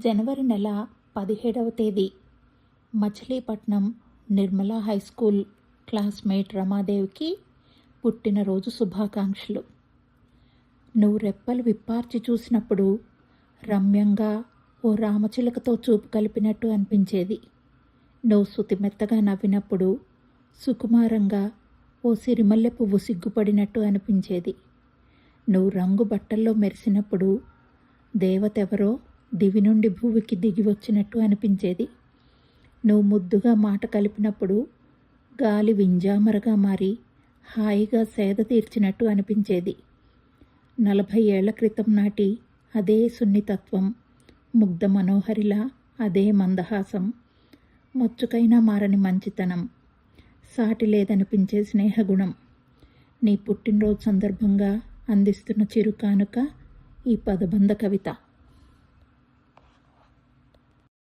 జనవరి నెల 17వ తేదీ Machilipatnam Nirmala high school classmate రమాదేవికి పుట్టినరోజు శుభాకాంక్షలు. నువ్వు రెప్పలు విప్పార్చి చూసినప్పుడు రమ్యంగా ఓ రామచిలకతో చూపు కలిపినట్టు అనిపించేది. నువ్వు శుతిమెత్తగా నవ్వినప్పుడు సుకుమారంగా ఓ సిరిమల్లె పువ్వు సిగ్గుపడినట్టు అనిపించేది. నువ్వు రంగు బట్టల్లో మెరిసినప్పుడు దేవతెవరో దివి నుండి భూమికి దిగి వచ్చినట్టు అనిపించేది. నువ్వు ముద్దుగా మాట కలిపినప్పుడు గాలి వింజామరగా మారి హాయిగా సేద తీర్చినట్టు అనిపించేది. 40 ఏళ్ల క్రితం నాటి అదే సున్నితత్వం, ముగ్ధ మనోహరిలా అదే మందహాసం, మచ్చుకైనా మారని మంచితనం, సాటి లేదనిపించే స్నేహగుణం. నీ పుట్టినరోజు సందర్భంగా అందిస్తున్న చిరుకానుక ఈ పదబంధ కవిత.